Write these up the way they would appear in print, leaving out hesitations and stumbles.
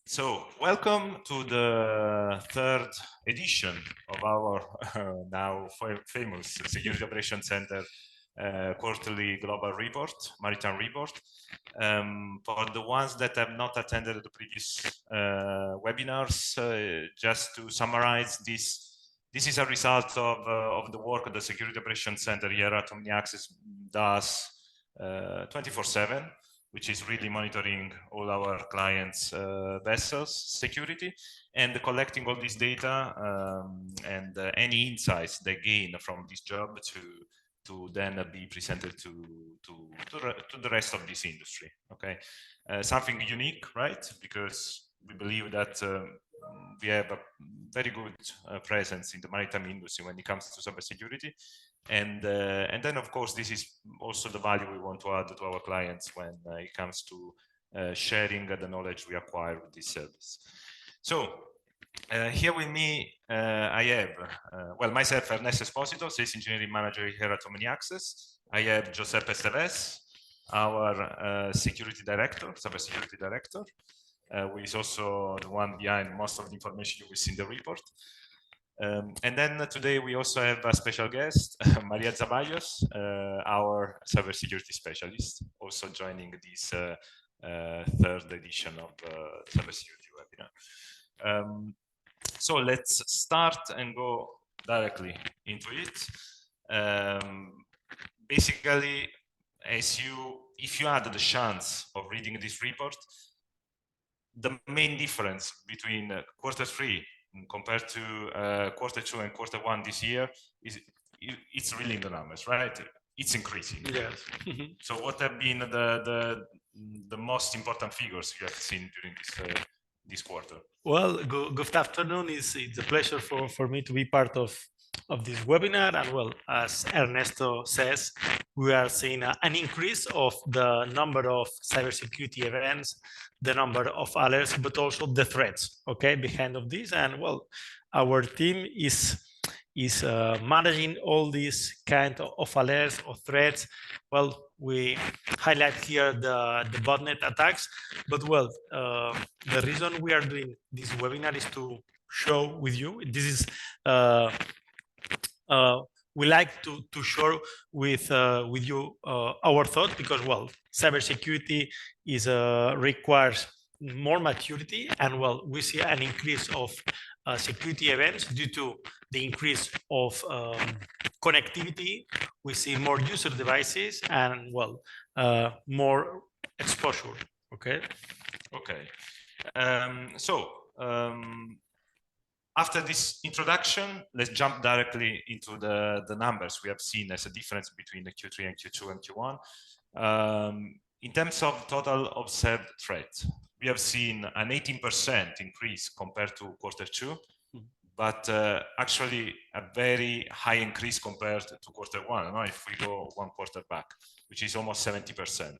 So welcome to the third edition of our now famous Security Operations Center quarterly global report, Maritime Report. For the ones that have not attended the previous webinars, just to summarize this is a result of the work the Security Operations Center here at OmniAccess does 24/7, which is really monitoring all our clients' vessels security and collecting all this data and any insights they gain from this job to then be presented to the rest of this industry. Okay, something unique, right? Because we believe that we have a very good presence in the maritime industry when it comes to cybersecurity. And then, of course, this is also the value we want to add to our clients when it comes to sharing the knowledge we acquire with this service. So here with me, I have, well, myself, Ernesto Esposito, Sales Engineering Manager here at OmniAccess. I have Josep Estévez, our Security Director, Cybersecurity Director, who is also the one behind most of the information you will see in the report. And then today we also have a special guest, Maria Zaballos, our cybersecurity specialist, also joining this third edition of cybersecurity webinar. So let's start and go directly into it. Basically, if you had the chance of reading this report, the main difference between Q3 compared to Q2 and Q1 this year is it's really in the numbers, right? It's increasing. Yes. So what have been the most important figures you have seen during this quarter? Well, good afternoon. It's a pleasure for me to be part of this webinar. And well, as Ernesto says, we are seeing an increase of the number of cybersecurity events, the number of alerts, but also the threats, okay, behind of this. And well, our team is managing all these kind of alerts or threats. Well, we highlight here the botnet attacks, but well, the reason we are doing this webinar is to show with you. This is we like to share with you our thought, because well, cybersecurity is requires more maturity, and well, we see an increase of security events due to the increase of connectivity. We see more user devices and well, more exposure. Okay. Okay. After this introduction, let's jump directly into the numbers we have seen as a difference between the Q3 and Q2 and Q1. In terms of total observed threats, we have seen an 18% increase compared to Q2, but actually a very high increase compared to Q1. No? If we go one quarter back, which is almost 70%.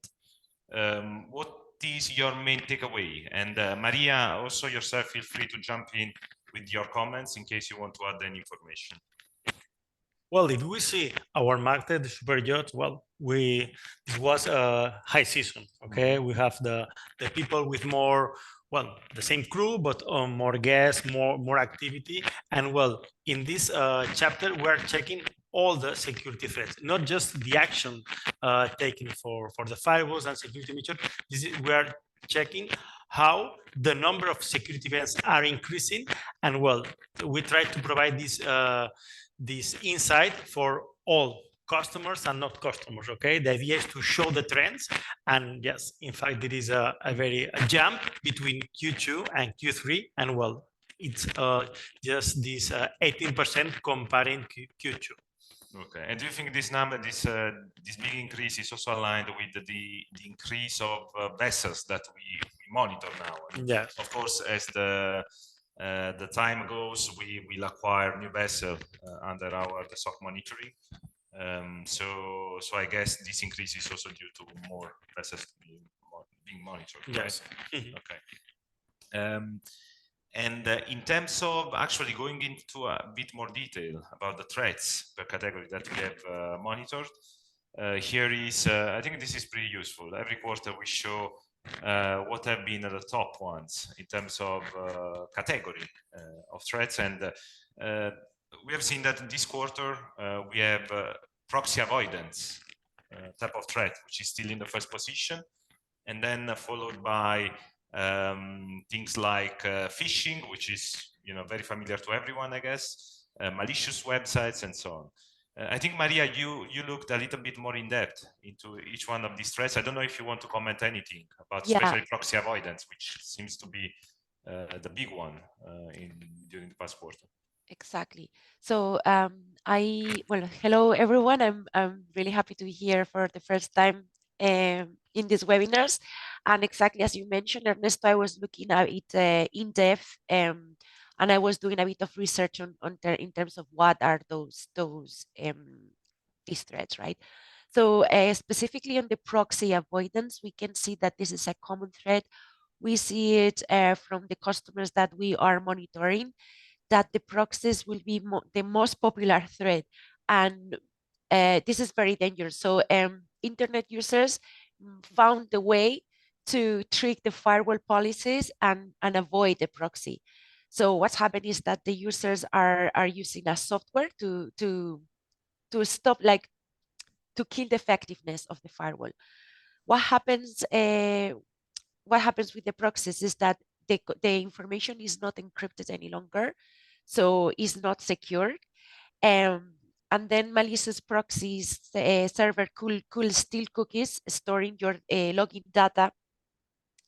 What is your main takeaway? And Maria, also yourself, feel free to jump in with your comments in case you want to add any information. Well, if we see our market, the super yachts, well, this was a high season. Okay, we have the people with more, well, the same crew, but more guests, more activity. And well, in this chapter, we're checking all the security threats, not just the action taken for the firewalls and security measures. We are checking how the number of security events are increasing, and well, we try to provide this insight for all customers and not customers. Okay, the idea is to show the trends, and yes, in fact, there is a jump between Q2 and Q3, and well, it's just this 18% comparing Q2. Okay, and do you think this number, this big increase is also aligned with the increase of vessels that we monitor now? Yes. Of course, as the time goes, we will acquire new vessels under the SOC monitoring. So I guess this increase is also due to more vessels being monitored. Yes. Right? Okay. And in terms of actually going into a bit more detail about the threats per category that we have monitored, here is, I think this is pretty useful. Every quarter we show what have been the top ones in terms of category of threats. And we have seen that in this quarter, we have proxy avoidance type of threat, which is still in the first position, and then followed by things like phishing, which is very familiar to everyone, I guess, malicious websites, and so on. I think, Maria, you looked a little bit more in depth into each one of these threats. I don't know if you want to comment anything about especially proxy avoidance, which seems to be the big one during the past quarter. Exactly. So hello everyone. I'm really happy to be here for the first time in these webinars. And exactly as you mentioned, Ernesto, I was looking at it in depth, and I was doing a bit of research in terms of what are these threats, right? So specifically on the proxy avoidance, we can see that this is a common threat. We see it from the customers that we are monitoring, that the proxies will be the most popular threat. And this is very dangerous. So internet users found the way to trick the firewall policies and avoid the proxy. So what's happened is that the users are using a software to stop, like, to kill the effectiveness of the firewall. What happens with the proxies is that the information is not encrypted any longer, so it's not secure. And then malicious proxies server could steal cookies, storing your login data,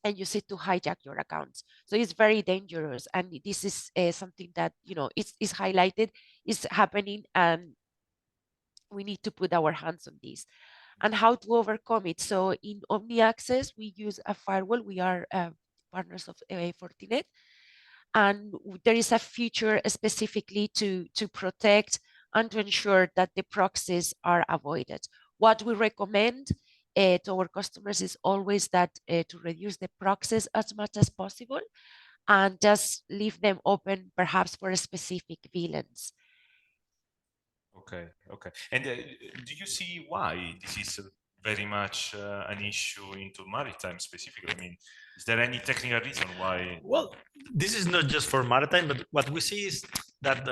and use it to hijack your accounts. So it's very dangerous, and this is something that is highlighted, is happening, and we need to put our hands on this. And how to overcome it? So in OmniAccess, we use a firewall. We are partners of Fortinet, and there is a feature specifically to protect and to ensure that the proxies are avoided. What we recommend to our customers is always that to reduce the proxies as much as possible and just leave them open, perhaps for specific VLANs. Okay. And do you see why this is very much an issue into maritime specifically? I mean, is there any technical reason why? Well, this is not just for maritime, but what we see is that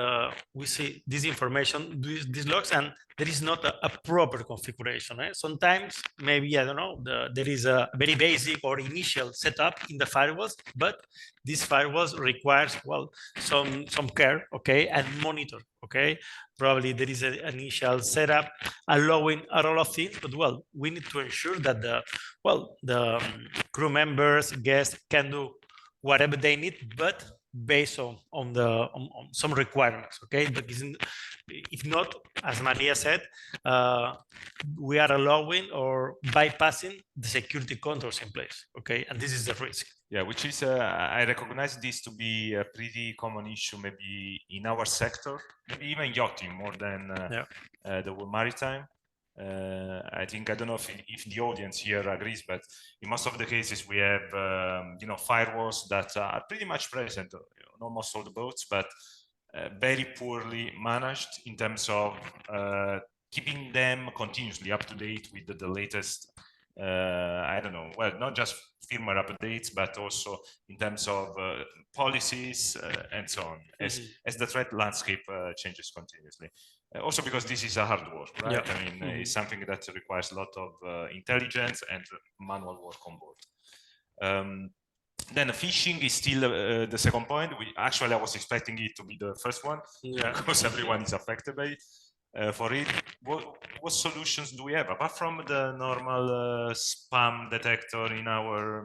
we see this information, these logs, and there is not a proper configuration. Sometimes, maybe, I don't know, there is a very basic or initial setup in the firewalls, but these firewalls requires, well, some care, okay, and monitor, okay. Probably there is an initial setup allowing a lot of things, but well, we need to ensure that the crew members, guests can do whatever they need, but based on some requirements, okay? But if not, as Maria said, we are allowing or bypassing the security controls in place, okay? And this is the risk. Yeah, which is, I recognize this to be a pretty common issue, maybe in our sector, maybe even yachting more than the maritime. I think, I don't know if the audience here agrees, but in most of the cases we have, firewalls that are pretty much present on almost all the boats, but very poorly managed in terms of keeping them continuously up to date with the latest, I don't know, well, not just firmware updates, but also in terms of policies and so on, as the threat landscape changes continuously. Also because this is a hard work, right? Yeah. I mean, it's something that requires a lot of intelligence and manual work on board. Then phishing is still the second point. Actually, I was expecting it to be the first one, because everyone is affected by it. For it, what solutions do we have apart from the normal spam detector in our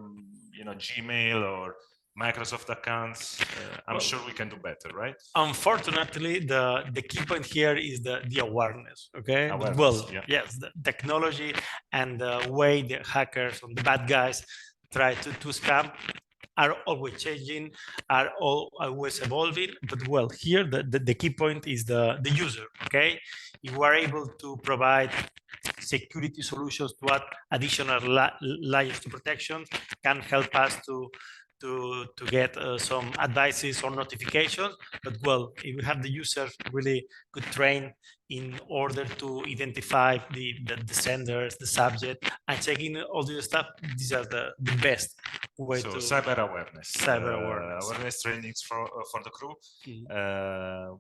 Gmail or Microsoft accounts? I'm sure we can do better, right? Unfortunately, the key point here is the awareness, okay? Awareness, well, yeah. Yes, the technology and the way the hackers and the bad guys try to scam are always changing, are always evolving. But well, here the key point is the user, okay? If we are able to provide security solutions to add additional layers to protection, can help us to to get some advices or notifications. But well, if we have the user really good trained in order to identify the senders, the subject, and checking all the stuff, these are the best way So to cyber awareness. Awareness. Awareness trainings for the crew,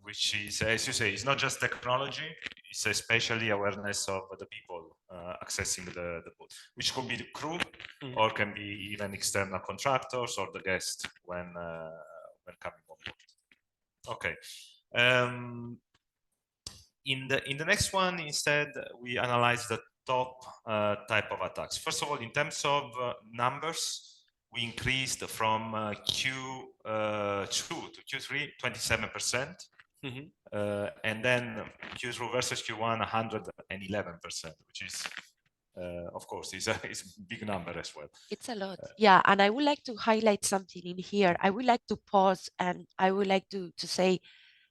which is, as you say, it's not just technology, it's especially awareness of the people accessing the boat, which could be the crew or can be even external contractors or the guest when coming on board. Okay. In the next one, instead, we analyze the top type of attacks. First of all, in terms of numbers, we increased from Q2 to Q3 27%, and then Q2 versus Q1 111%, which is, of course, is a big number as well. It's a lot. Yeah, and I would like to highlight something in here. I would like to pause and I would like to say,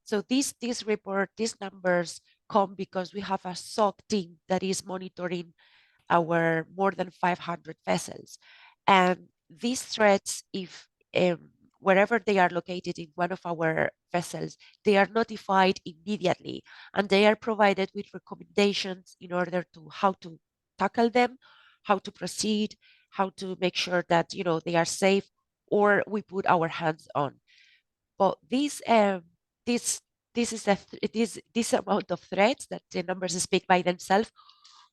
so this report, these numbers come because we have a SOC team that is monitoring our more than 500 vessels. And these threats, if wherever they are located in one of our vessels, they are notified immediately and they are provided with recommendations in order to how to tackle them, how to proceed, how to make sure that they are safe, or we put our hands on. But this is this amount of threats that the numbers speak by themselves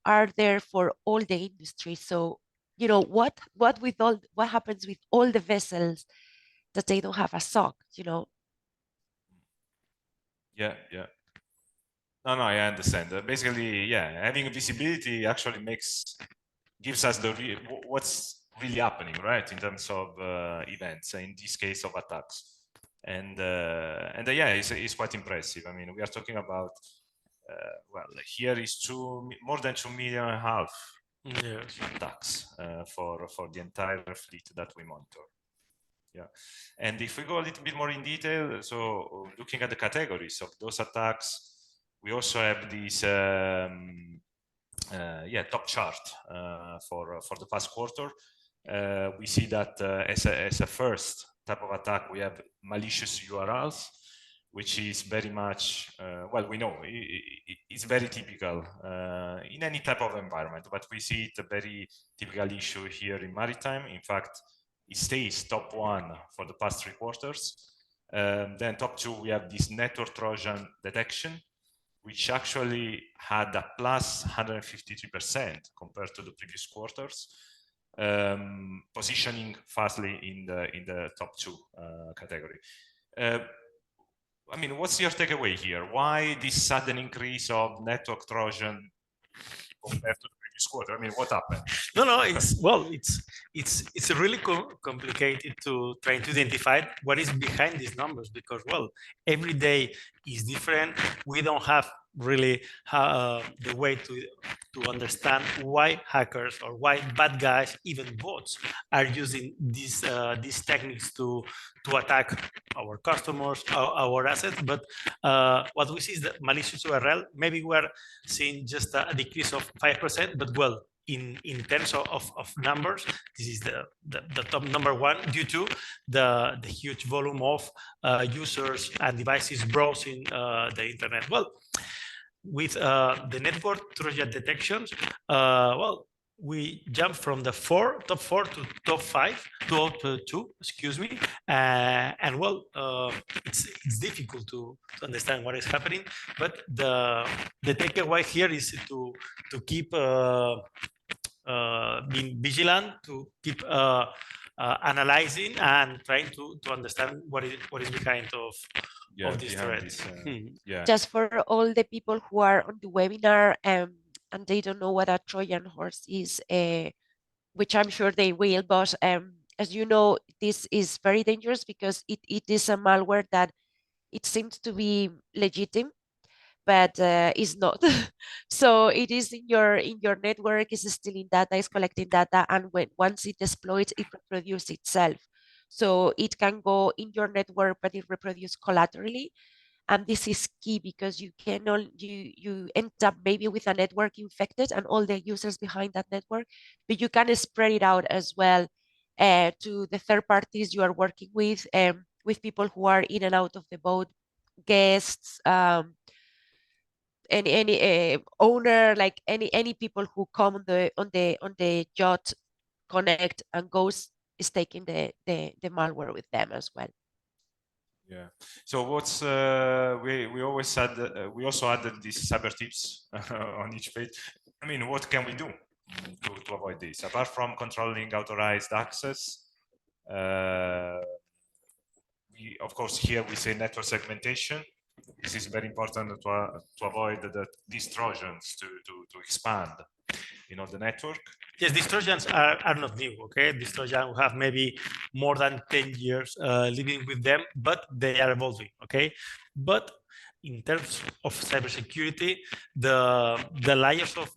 are there for all the industry. So what happens with all the vessels that they don't have a SOC? Yeah. No, I understand. Basically, yeah, having visibility actually gives us what's really happening, right, in terms of events, in this case of attacks, and yeah, it's quite impressive. I mean, we are talking about well, here is more than 2.5 million attacks for the entire fleet that we monitor. Yeah, and if we go a little bit more in detail, so looking at the categories of those attacks, we also have this top chart for the past quarter. We see that as a first type of attack, we have malicious URLs, which is very much, well, we know it's very typical in any type of environment, but we see it a very typical issue here in maritime. In fact, it stays top one for the past 3 quarters. Then top 2, we have this network Trojan detection, which actually had a plus 153% compared to the previous quarters, positioning fastly in the top 2 category. I mean, what's your takeaway here? Why this sudden increase of network Trojan compared to the previous quarter? I mean, what happened? No, it's really complicated to try to identify what is behind these numbers, because every day is different. We don't have really the way to understand why hackers or why bad guys, even bots, are using these techniques to attack our customers, our assets. But what we see is that malicious URL, maybe we're seeing just a decrease of 5%, but in terms of numbers, this is the top number 1 due to the huge volume of users and devices browsing the internet. With the network Trojan detections, we jumped from the top 4 to top 5, top 2, excuse me. And it's difficult to understand what is happening, but the takeaway here is to keep being vigilant, to keep analyzing and trying to understand what is behind of these threats. Just for all the people who are on the webinar and they don't know what a Trojan horse is, which I'm sure they will, but as you know, this is very dangerous because it is a malware that it seems to be legitimate, but is not. So it is in your network, is stealing data, is collecting data, and once it exploits, it reproduces itself. So it can go in your network, but it reproduces collaterally. And this is key because you end up maybe with a network infected and all the users behind that network, but you can spread it out as well to the third parties you are working with people who are in and out of the boat, guests, any owner, like any people who come on the yacht, connect and goes, is taking the malware with them as well. Yeah. So what's we always had we also added these cyber tips on each page. I mean, what can we do to avoid this apart from controlling authorized access? We, of course, here we say network segmentation. This is very important to avoid these Trojans to expand, the network. Yes, these Trojans are not new, okay? These Trojans have maybe more than 10 years living with them, but they are evolving, okay? But in terms of cybersecurity, the layers of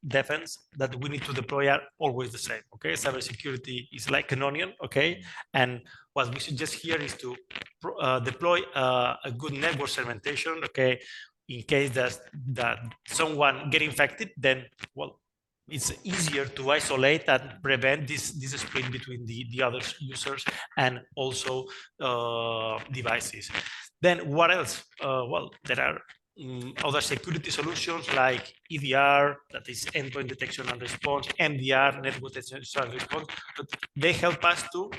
defense that we need to deploy are always the same, okay? Cybersecurity is like an onion, okay? And what we suggest here is to deploy a good network segmentation, okay? In case that someone get infected, then, well, it's easier to isolate and prevent this split between the other users and also devices. Then what else? Well, there are other security solutions like EDR, that is endpoint detection and response, MDR, network detection and response, but they help us to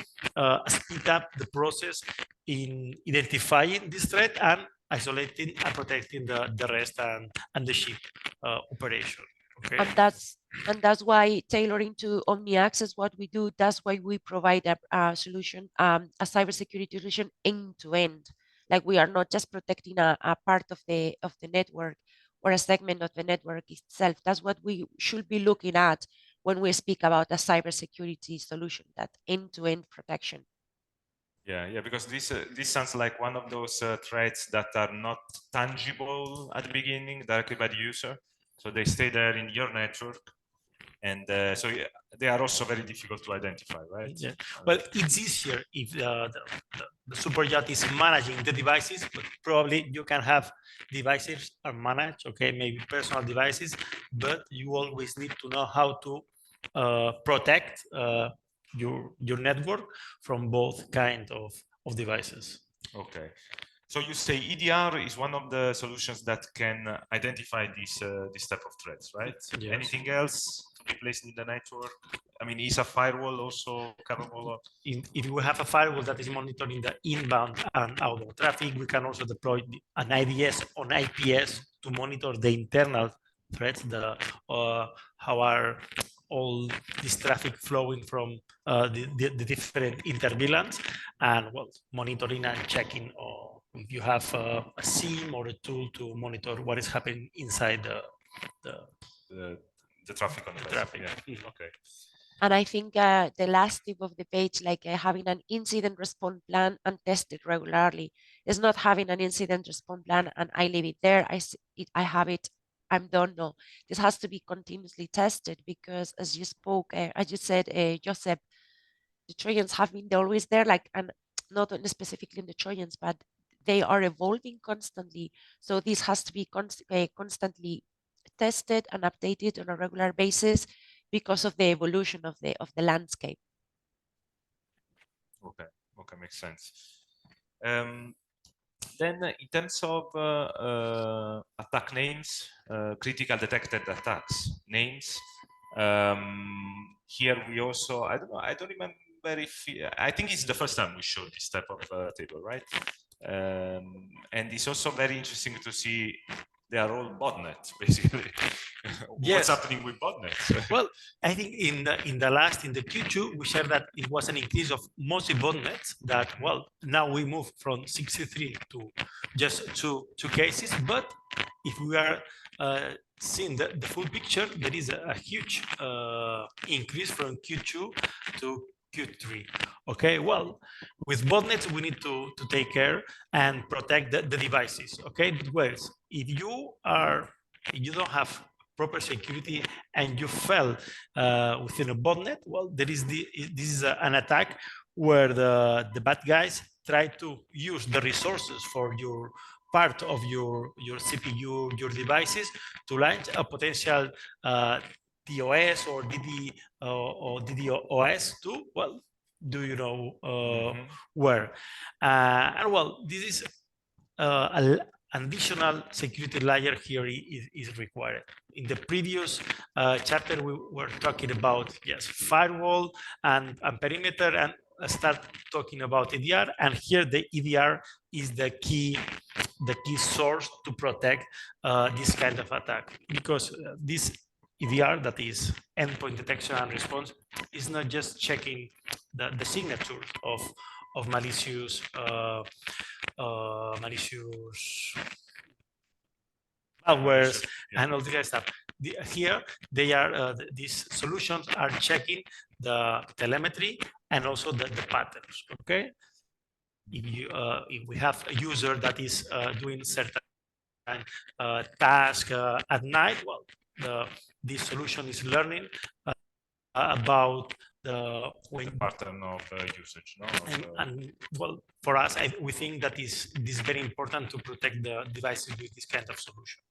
speed up the process in identifying this threat and isolating and protecting the rest and the ship operation. Okay. And that's why tailoring to OmniAccess, what we do, that's why we provide a solution, a cybersecurity solution end to end. Like we are not just protecting a part of the network or a segment of the network itself. That's what we should be looking at when we speak about a cybersecurity solution, that end to end protection. Yeah, because this sounds like one of those threats that are not tangible at the beginning directly by the user. So they stay there in your network, and so yeah, they are also very difficult to identify, right? Yeah. Well, it's easier if the superyacht is managing the devices, but probably you can have devices are managed, okay, maybe personal devices, but you always need to know how to protect your network from both kind of devices. Okay. So you say EDR is one of the solutions that can identify this type of threats, right? Yes. Anything else to be placed in the network? I mean, is a firewall also capable of? If we have a firewall that is monitoring the inbound and outbound traffic, we can also deploy an IDS on IPS to monitor the internal threats, how are all this traffic flowing from the different interVLANs, and well, monitoring and checking if you have a SIEM or a tool to monitor what is happening inside the traffic on the traffic. Yeah. Okay. And I think the last tip of the page, like having an incident response plan and test it regularly, is not having an incident response plan and I leave it there. I have it, I'm done. No, this has to be continuously tested because, as you spoke, as you said, Josep, the Trojans have been always there, like, and not only specifically in the Trojans, but they are evolving constantly. So this has to be constantly tested and updated on a regular basis because of the evolution of the landscape. Okay, makes sense. Then in terms of attack names, critical detected attacks names, here we also, I don't know, I don't remember if, I think it's the first time we showed this type of table, right? And it's also very interesting to see they are all botnets, basically. Yes. What's happening with botnets? Well, I think in the Q2 we shared that it was an increase of mostly botnets. That, well, now we move from 63 to just two cases. But if we are seeing the full picture, there is a huge increase from Q2 to Q3. Okay, well, with botnets we need to take care and protect the devices. Okay, but whereas if you don't have proper security and you fell within a botnet, well, this is an attack where the bad guys try to use the resources for your part of your CPU, your devices, to launch a potential DOS or DDoS to, well, do you know where? And well, this is an additional security layer here is required. In the previous chapter, we were talking about, yes, firewall and perimeter, and start talking about EDR. And here the EDR is the key source to protect this kind of attack, because this EDR, that is endpoint detection and response, is not just checking the signatures of malicious malwares and all this kind of stuff. Here, they are these solutions are checking the telemetry and also the patterns. Okay, if we have a user that is doing certain task at night, well, this solution is learning about the pattern of usage. No? And well, for us, we think that this is very important to protect the devices with this kind of solution.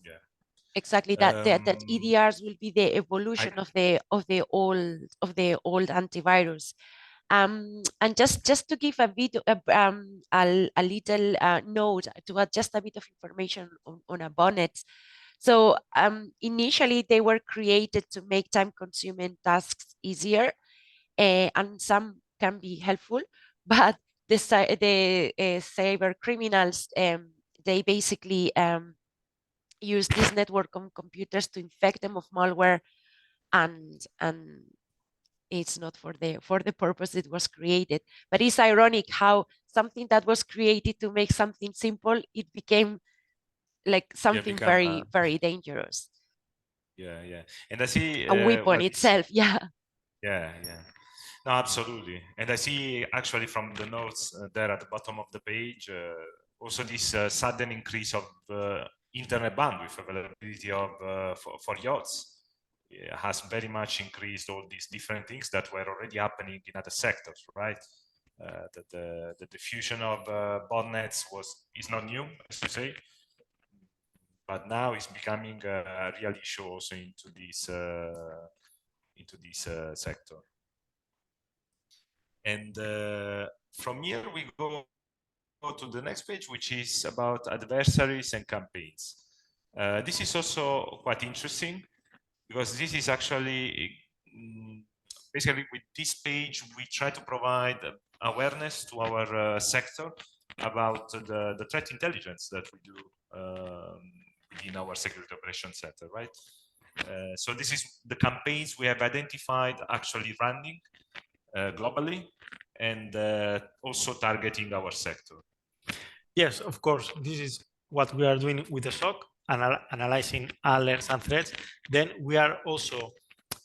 Yeah, exactly. That EDRs will be the evolution of the old antivirus. And just to give a bit a little note to add just a bit of information on a bonnet. So initially they were created to make time-consuming tasks easier, and some can be helpful, but the cyber criminals, they basically use this network of computers to infect them of malware, and it's not for the purpose it was created. But it's ironic how something that was created to make something simple, it became like something very dangerous. Yeah. And I see a weapon itself. Yeah. No, absolutely. And I see actually from the notes there at the bottom of the page, also this sudden increase of internet bandwidth availability of for yachts. It has very much increased all these different things that were already happening in other sectors, right? The diffusion of botnets is not new, as you say, but now it's becoming a real issue also into this sector. And from here we go to the next page, which is about adversaries and campaigns. This is also quite interesting, because this is actually basically with this page we try to provide awareness to our sector about the threat intelligence that we do in our security operations center, right? So this is the campaigns we have identified actually running globally, and also targeting our sector. Yes, of course, this is what we are doing with the SOC, analyzing alerts and threats. Then we are also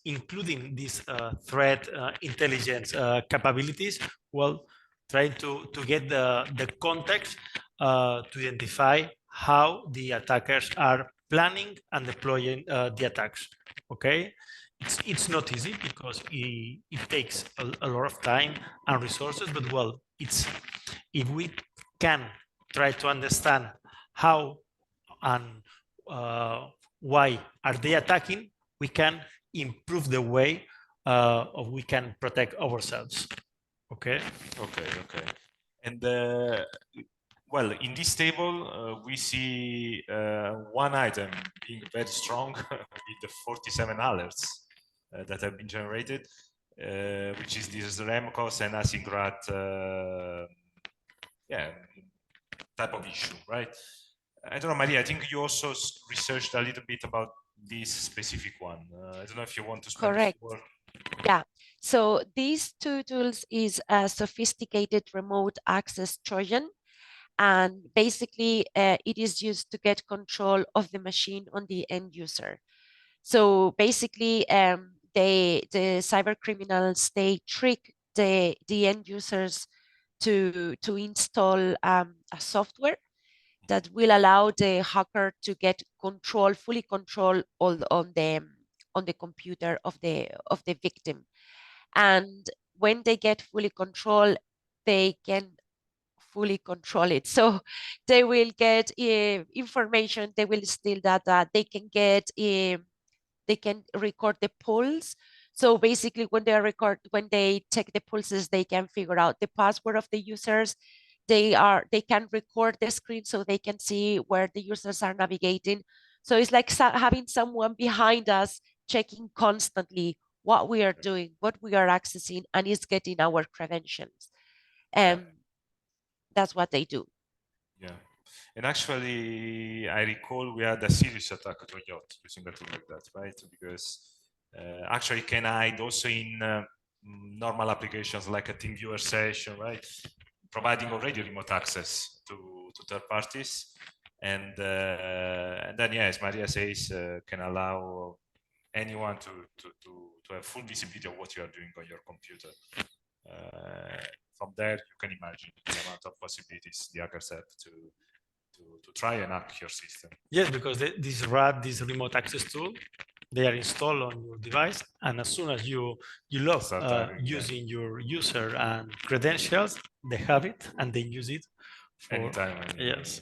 including these threat intelligence capabilities, well, trying to get the context to identify how the attackers are planning and deploying the attacks. Okay, it's not easy, because it takes a lot of time and resources, but well, if we can try to understand how and why are they attacking, we can improve the way we can protect ourselves. Okay. And well, in this table we see one item being very strong with the 47 alerts that have been generated, which is this Remcos and Asynchrat type of issue, right? I don't know, Maria, I think you also researched a little bit about this specific one. I don't know if you want to spend Correct. Yeah, so these two tools is a sophisticated remote access Trojan, and basically it is used to get control of the machine on the end user. So basically the cyber criminals, they trick the end users to install a software that will allow the hacker to get fully control on the computer of the victim. And when they get fully control, they can fully control it. So they will get information, they will steal data, they can get they can record the pulse. So basically, when they check the pulses, they can figure out the password of the users. They can record the screen so they can see where the users are navigating. So it's like having someone behind us checking constantly what we are doing, what we are accessing, and is getting our credentials. That's what they do. Yeah. And actually, I recall we had a serious attack to a yacht using a tool like that, right? Because actually can hide also in normal applications like a TeamViewer session, right? Providing already remote access to third parties. And then, yeah, as Maria says, can allow anyone to have full visibility of what you are doing on your computer. From there, you can imagine the amount of possibilities the hackers have to try and hack your system. Yes, because this remote access tool, they are installed on your device, and as soon as you log using your user and credentials, they have it and they use it for anytime. Yes,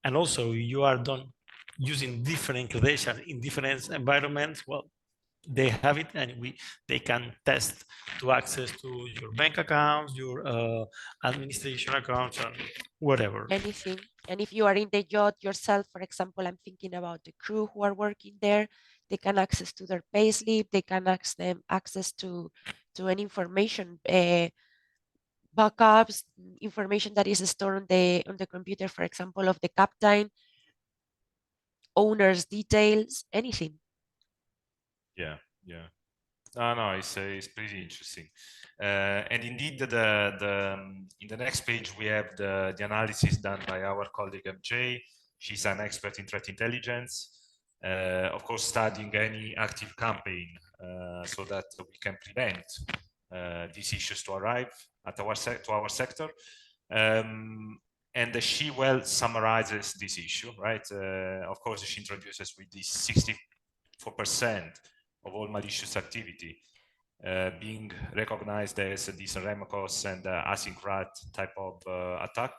and also you are done using different credentials in different environments. Well, they have it, and they can test to access to your bank accounts, your administration accounts, and whatever. Anything. And if you are in the yacht yourself, for example, I'm thinking about the crew who are working there, they can access to their payslip, they can access to any information, backups, information that is stored on the computer, for example, of the captain, owner's details, anything. Yeah. No, it's pretty interesting. And indeed, in the next page, we have the analysis done by our colleague MJ. She's an expert in threat intelligence, of course, studying any active campaign so that we can prevent these issues to arrive at our sector. And she well summarizes this issue, right? Of course, she introduces with this 64% of all malicious activity being recognized as this Remcos and async type of attack.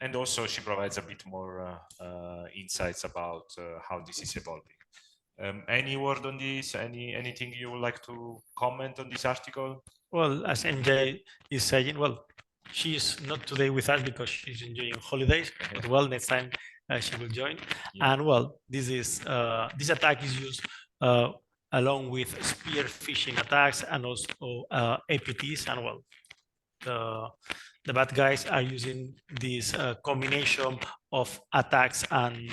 And also she provides a bit more insights about how this is evolving. Any word on this? Anything you would like to comment on this article? Well, as MJ is saying, well, she is not today with us because she's enjoying holidays, but well, next time she will join. Yeah. And well, this attack is used along with spear phishing attacks and also APTs, and well, the bad guys are using this combination of attacks and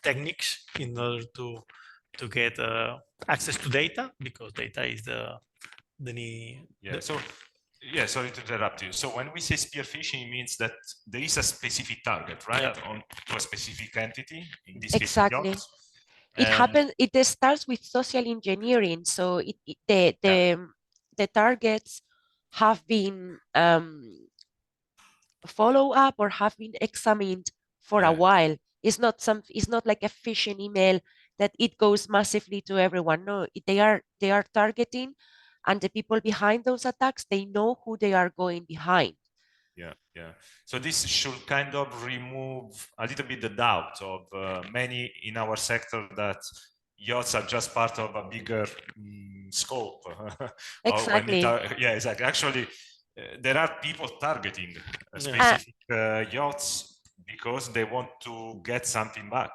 techniques in order to get access to data, because data is sorry to interrupt you. So when we say spear phishing, it means that there is a specific target, right, on to a specific entity. In this case, yachts. It happens. It starts with social engineering. So the targets have been follow up or have been examined for a while. It's not like a phishing email that it goes massively to everyone. No, they are targeting, and the people behind those attacks, they know who they are going behind. Yeah. So this should kind of remove a little bit the doubt of many in our sector that yachts are just part of a bigger scope. Exactly. Exactly. Actually, there are people targeting specific yachts because they want to get something back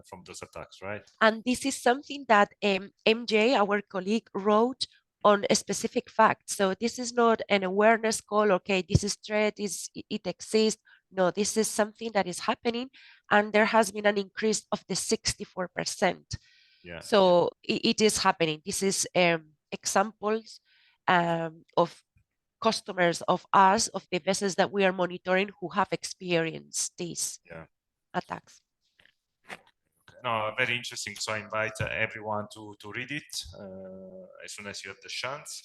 from those attacks, right? And this is something that MJ, our colleague, wrote on a specific fact. So this is not an awareness call, okay, this is threat, it exists. No, this is something that is happening, and there has been an increase of the 64%. So it is happening. This is examples of customers of us, of the vessels that we are monitoring, who have experienced these attacks. No, very interesting. So I invite everyone to read it as soon as you have the chance.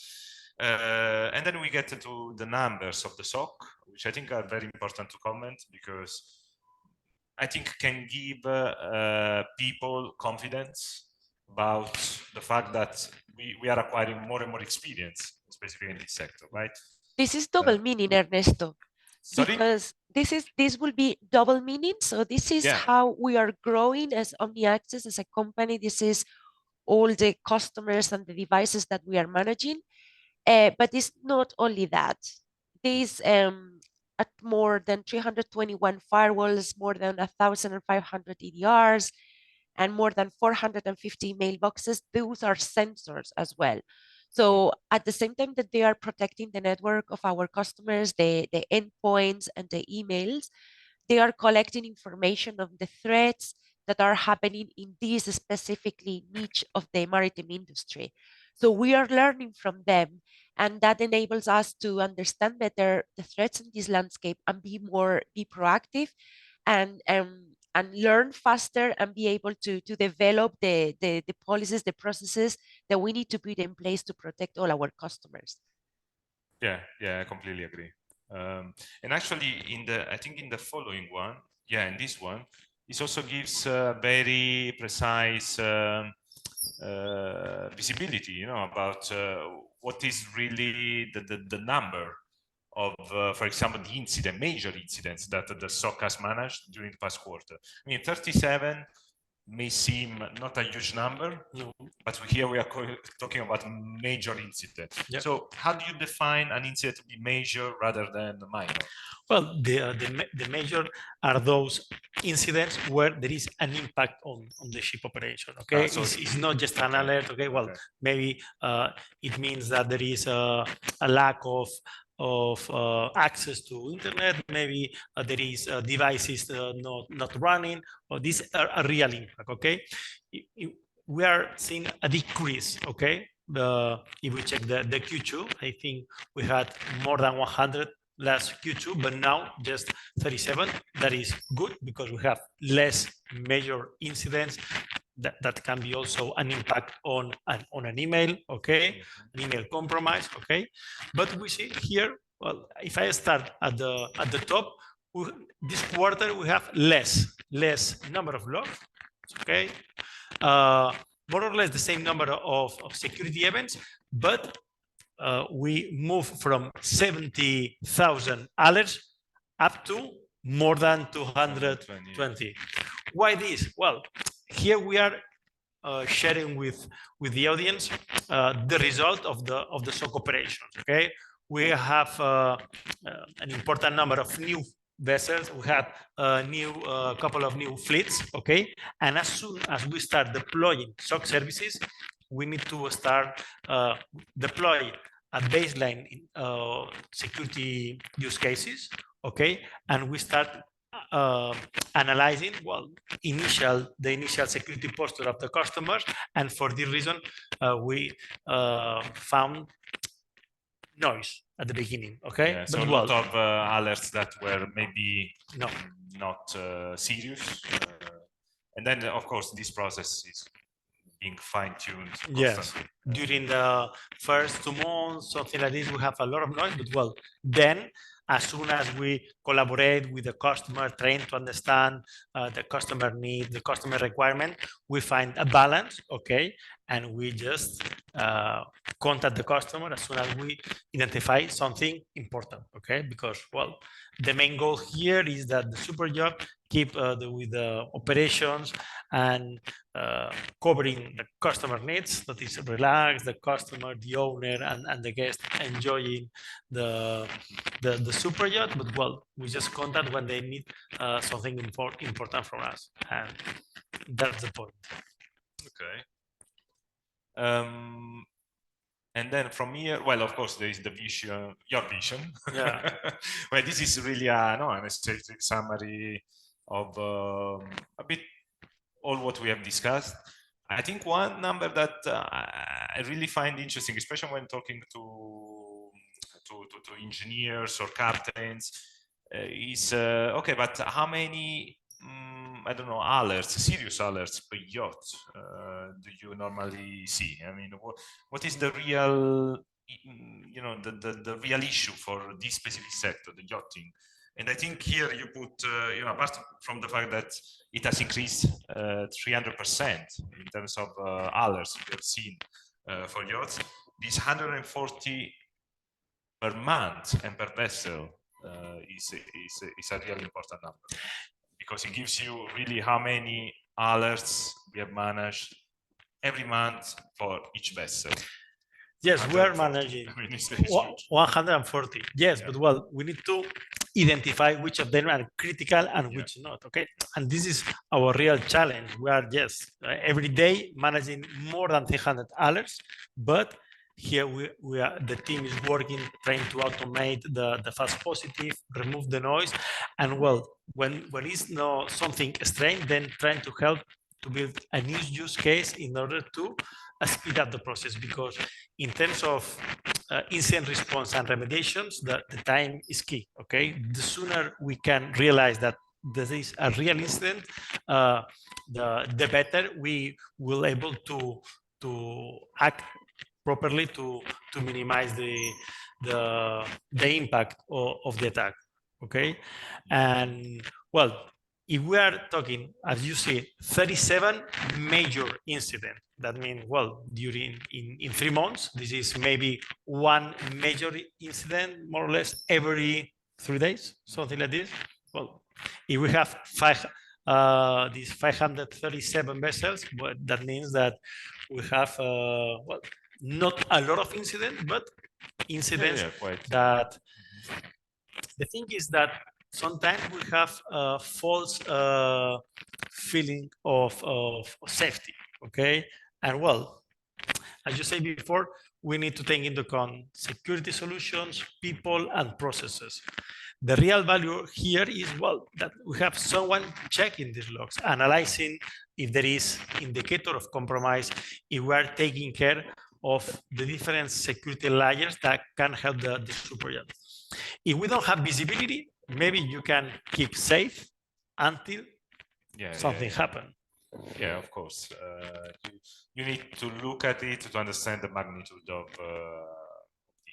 And then we get to the numbers of the SOC, which I think are very important to comment, because I think can give people confidence about the fact that we are acquiring more and more experience, specifically in this sector, right? This is double meaning, Ernesto. Sorry? Because this will be double meaning. So this is how we are growing as OmniAccess as a company. This is all the customers and the devices that we are managing. But it's not only that. These at more than 321 firewalls, more than 1,500 EDRs, and more than 450 mailboxes, those are sensors as well. So at the same time that they are protecting the network of our customers, the endpoints and the emails, they are collecting information of the threats that are happening in this specifically niche of the maritime industry. So we are learning from them, and that enables us to understand better the threats in this landscape and be proactive and learn faster and be able to develop the policies, the processes that we need to put in place to protect all our customers. Yeah, I completely agree. And actually, I think in the following one, in this one, it also gives very precise visibility, about what is really the number of, for example, the major incidents that the SOC has managed during the past quarter. I mean, 37 may seem not a huge number, but here we are talking about major incident. Yep. So how do you define an incident to be major rather than minor? Well, the major are those incidents where there is an impact on the ship operation. Okay, so it's not just an alert. Okay, well, maybe it means that there is a lack of access to internet. Maybe there is devices not running, or these are a real impact. Okay, we are seeing a decrease. Okay, if we check the Q2, I think we had more than 100 last Q2, but now just 37. That is good because we have less major incidents that can be also an impact on an email, okay, an email compromise, okay. But we see here, well, if I start at the top, this quarter we have less number of logs, okay, more or less the same number of security events, but we move from 70,000 alerts up to more than 220. Why this? Well, here we are sharing with the audience the result of the SOC operations. Okay, we have an important number of new vessels. We have a couple of new fleets. Okay, and as soon as we start deploying SOC services, we need to start deploy a baseline security use cases, okay, and we start analyzing, well, the initial security posture of the customers, and for this reason we found noise at the beginning. Okay, yeah, so a lot of alerts that were maybe not serious, and then of course this process is being fine-tuned. Yes, during the first 2 months, something like this, we have a lot of noise, but well, then as soon as we collaborate with the customer, train to understand the customer needs, the customer requirement, we find a balance, okay, and we just contact the customer as soon as we identify something important, okay, because, well, the main goal here is that the super job keep with the operations and covering the customer needs, that is relax the customer, the owner, and the guest enjoying the super yacht, but well, we just contact when they need something important from us, and that's the point. Okay. And then from here, well, of course, there is the vision, your vision. Yeah. Well, this is really an aesthetic summary of a bit all what we have discussed. I think one number that I really find interesting, especially when talking to engineers or captains, is okay, but how many I don't know, alerts, serious alerts per yacht do you normally see? I mean, what is the real, the real issue for this specific sector, the yachting? And I think here you put, apart from the fact that it has increased 300% in terms of alerts we have seen for yachts, this 140 per month and per vessel is a really important number, because it gives you really how many alerts we have managed every month for each vessel. Yes, we are 140. managing I mean, it's huge. 140. Yes, Yeah. but well, we need to identify which of them are critical and Yeah. which not. Okay, and this is our real challenge. We are every day managing more than 300 alerts, but here we are. The team is working, trying to automate the false positive, remove the noise, and well, when it's no something strange, then trying to help to build a new use case in order to speed up the process, because in terms of incident response and remediations, the time is key. Okay, the sooner we can realize that this is a real incident, the better we will able to act properly to minimize the impact of the attack. Okay, and well, if we are talking, as you see, 37 major incidents, that means, well, during in 3 months, this is maybe one major incident, more or less every 3 days, something like this. Well, if we have these 537 vessels, but that means that we have, well, not a lot of incidents, but incidents that the thing is that sometimes we have a false feeling of safety, okay? And well, as you said before, we need to take into account security solutions, people, and processes. The real value here is, well, that we have someone checking these logs, analyzing if there is indicator of compromise, if we are taking care of the different security layers that can help the superyacht. If we don't have visibility, maybe you can keep safe until something happens. Yeah, of course. You need to look at it to understand the magnitude of the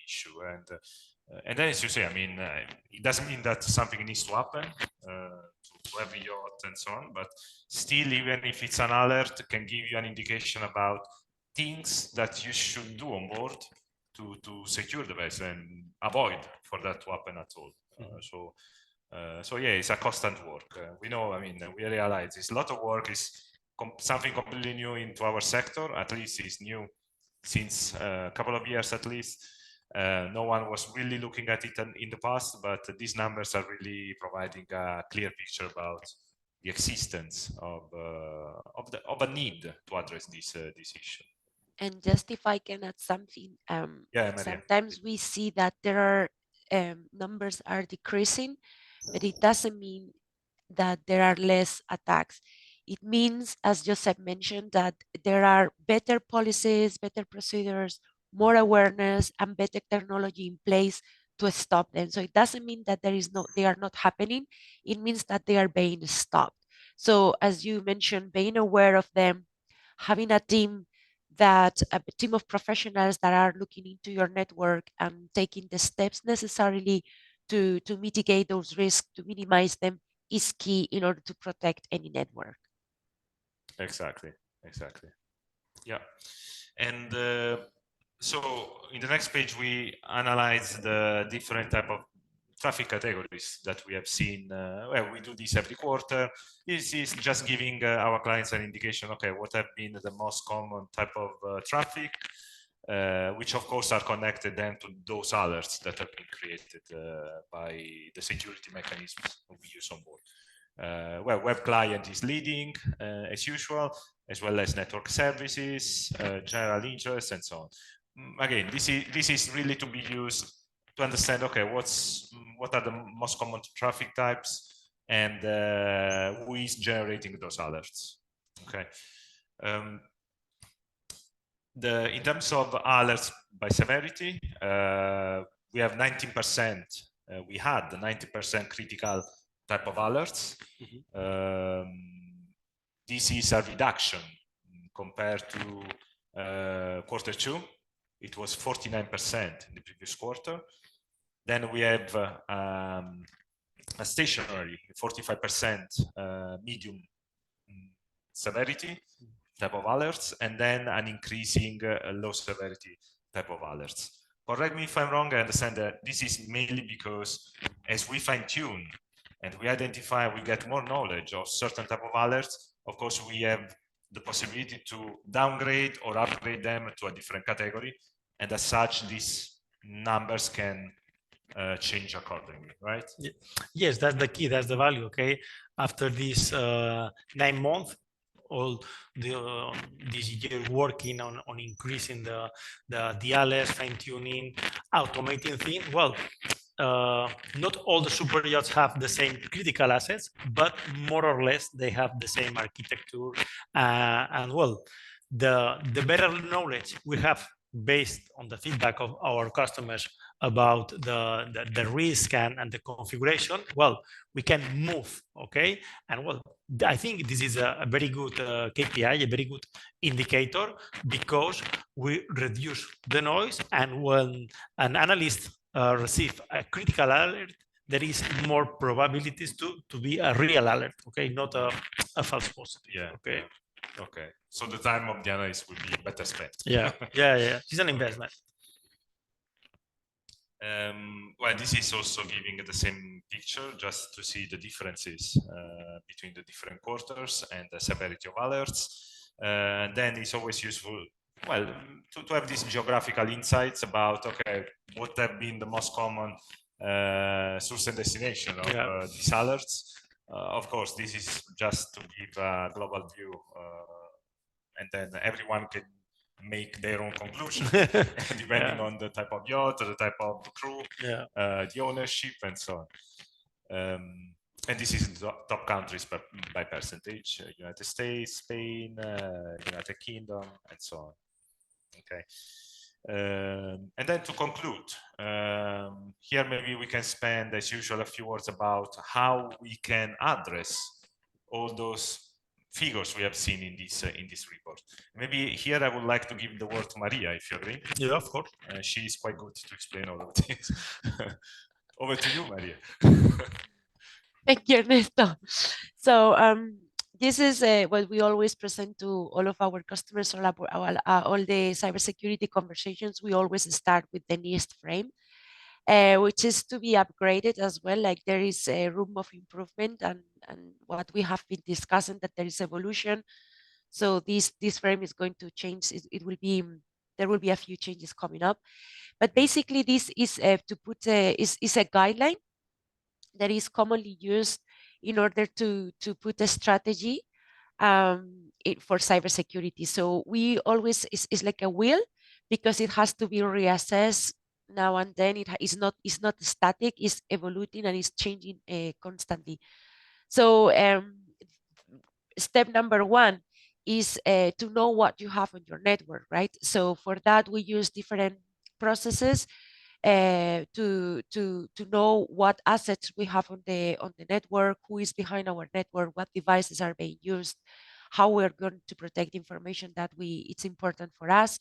issue, and then, as you say, I mean, it doesn't mean that something needs to happen to every yacht and so on, but still, even if it's an alert, it can give you an indication about things that you should do on board to secure the vessel and avoid for that to happen at all. So yeah, it's a constant work. We know, I mean, we realize it's a lot of work. Is something completely new into our sector. At least it's new since a couple of years at least. No one was really looking at it in the past, but these numbers are really providing a clear picture about the existence of a need to address this issue. And just if I can add something, sometimes we see that there are numbers are decreasing, but it doesn't mean that there are less attacks. It means, as Josep mentioned, that there are better policies, better procedures, more awareness, and better technology in place to stop them. So it doesn't mean that they are not happening. It means that they are being stopped. So as you mentioned, being aware of them, having a team of professionals that are looking into your network and taking the steps necessarily to mitigate those risks, to minimize them, is key in order to protect any network. Exactly. Yeah. And so in the next page, we analyze the different type of traffic categories that we have seen. Well, we do this every quarter. This is just giving our clients an indication, okay, what have been the most common type of traffic, which of course are connected then to those alerts that have been created by the security mechanisms we use on board. Well, web client is leading as usual, as well as network services, general interest, and so on. Again, this is really to be used to understand, okay, what are the most common traffic types and who is generating those alerts. Okay. In terms of alerts by severity, we have 19%. We had the 90% critical type of alerts. This is a reduction compared to quarter 2. It was 49% in the previous quarter. Then we have a stationary 45% medium severity type of alerts, and then an increasing low severity type of alerts. Correct me if I'm wrong. I understand that this is mainly because as we fine tune and we identify, we get more knowledge of certain type of alerts. Of course, we have the possibility to downgrade or upgrade them to a different category, and as such, these numbers can change accordingly, right? Yes, that's the key. That's the value. Okay, after this 9 months, all this year working on increasing the DLS, fine tuning, automating things. Well, not all the super yachts have the same critical assets, but more or less they have the same architecture. And well, the better knowledge we have based on the feedback of our customers about the risk and the configuration, well, we can move, okay? And well, I think this is a very good KPI, a very good indicator, because we reduce the noise, and when an analyst receive a critical alert, there is more probabilities to be a real alert, okay, not a false positive. Yeah. Okay. Yeah. Okay. So the time of the analyst will be better spent. Yeah. Yeah. It's an investment. Well, this is also giving the same picture, just to see the differences between the different quarters and the severity of alerts. And then it's always useful, well, to have these geographical insights about, okay, what have been the most common source and destination of these alerts. Of course, this is just to give a global view, and then everyone can make their own conclusion depending on the type of yacht, the type of crew, the ownership, and so on. And this is top countries by percentage: United States, Spain, United Kingdom, and so on. Okay. And then to conclude, here maybe we can spend, as usual, a few words about how we can address all those figures we have seen in this report. Maybe here I would like to give the word to Maria, if you agree. Yeah, of course. She is quite good to explain all of this. Over to you, Maria. Thank you, Ernesto. So this is what we always present to all of our customers, all the cybersecurity conversations. We always start with the NIST frame, which is to be upgraded as well. Like there is a room of improvement, and what we have been discussing, that there is evolution. So this frame is going to change. It will be, there will be a few changes coming up, but basically this is to put is a guideline that is commonly used in order to put a strategy for cybersecurity. So we always, is like a wheel, because it has to be reassessed now and then. It's not static, it's evolving and it's changing constantly. So step number one is to know what you have on your network, right? So for that, we use different processes to know what assets we have on the network, who is behind our network, what devices are being used, how we're going to protect information that it's important for us.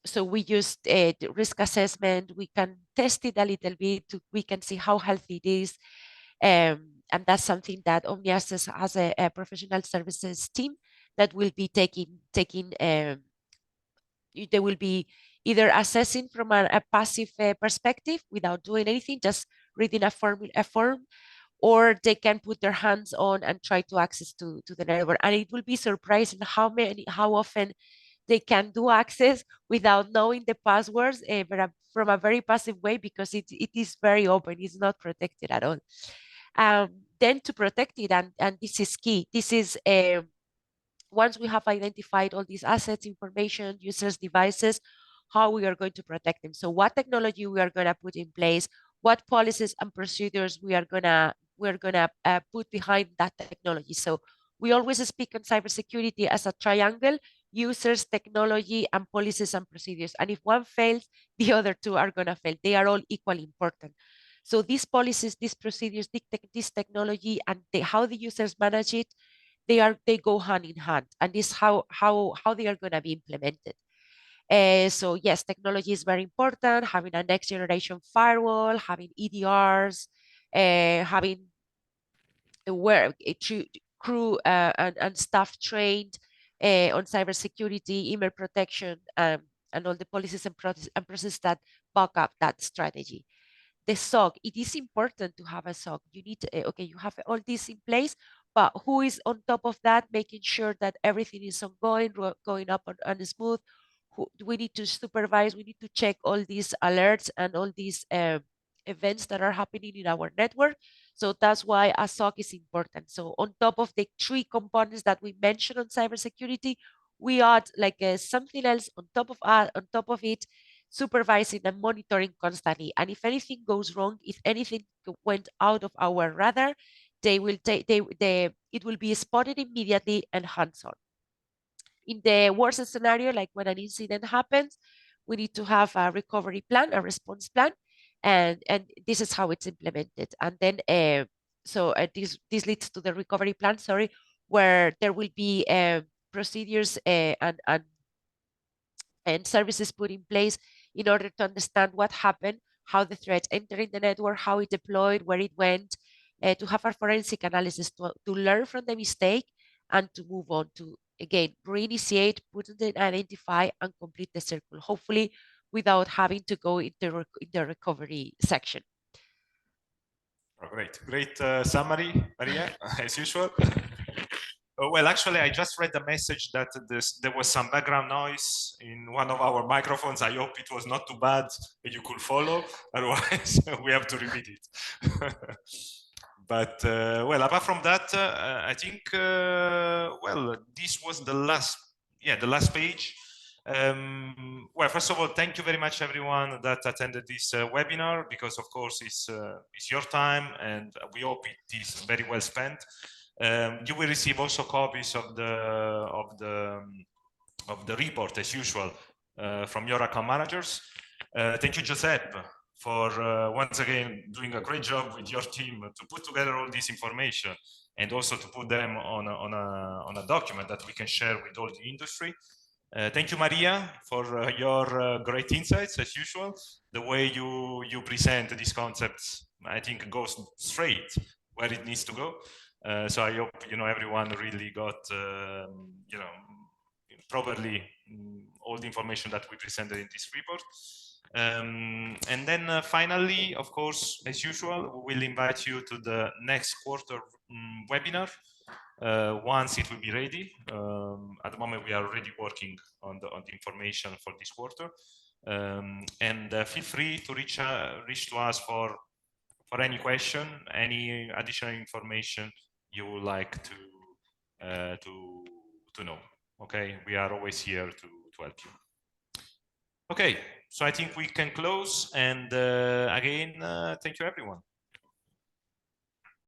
So we use the risk assessment. We can test it a little bit. We can see how healthy it is. And that's something that OmniAccess has a professional services team that will be taking they will be either assessing from a passive perspective without doing anything, just reading a form, or they can put their hands on and try to access to the network. And it will be surprising how often they can do access without knowing the passwords, but from a very passive way, because it is very open. It's not protected at all. Then to protect it, and this is key. This is once we have identified all these assets, information, users, devices, how we are going to protect them. So what technology we are going to put in place, what policies and procedures we're gonna put behind that technology. So we always speak on cybersecurity as a triangle: users, technology, and policies and procedures. And if one fails, the other two are gonna fail. They are all equally important. So these policies, these procedures, this technology, and how the users manage it, they go hand in hand, and this how they are going to be implemented. So yes, technology is very important. Having a next generation firewall, having EDRs, having crew and staff trained on cybersecurity, email protection, and all the policies and processes that back up that strategy. The SOC, it is important to have a SOC. You need, okay, you have all this in place, But who is on top of that, making sure that everything is ongoing, going up and smooth? We need to supervise, we need to check all these alerts and all these events that are happening in our network. So that's why a SOC is important. So on top of the 3 components that we mentioned on cybersecurity, we add like something else on top of it, supervising and monitoring constantly. And if anything goes wrong, if anything went out of our radar, it will be spotted immediately and hands-on. In the worst scenario, like when an incident happens, we need to have a recovery plan, a response plan, and this is how it's implemented. And then this leads to the recovery plan, sorry, where there will be procedures and services put in place in order to understand what happened, how the threat entered the network, how it deployed, where it went, to have a forensic analysis to learn from the mistake and to move on to, again, reinitiate, put it in, identify, and complete the circle, hopefully without having to go into the recovery section. Oh, great summary, Maria, as usual. Well, actually, I just read the message that there was some background noise in one of our microphones. I hope it was not too bad that you could follow. Otherwise, we have to repeat it. But well, apart from that, I think well, this was the last page. Well, first of all, thank you very much, everyone that attended this webinar, because of course it's your time, and we hope it is very well spent. You will receive also copies of the report as usual from your account managers. Thank you, Josep, for once again doing a great job with your team to put together all this information and also to put them on a document that we can share with all the industry. Thank you, Maria, for your great insights as usual. The way you present these concepts, I think, goes straight where it needs to go. So I hope everyone really got properly all the information that we presented in this report. And then finally, of course, as usual, we will invite you to the next quarter webinar once it will be ready. At the moment, we are already working on the information for this quarter. And feel free to reach to us for any question, any additional information you would like to know. Okay, we are always here to help you. Okay, so I think we can close, and again, thank you everyone.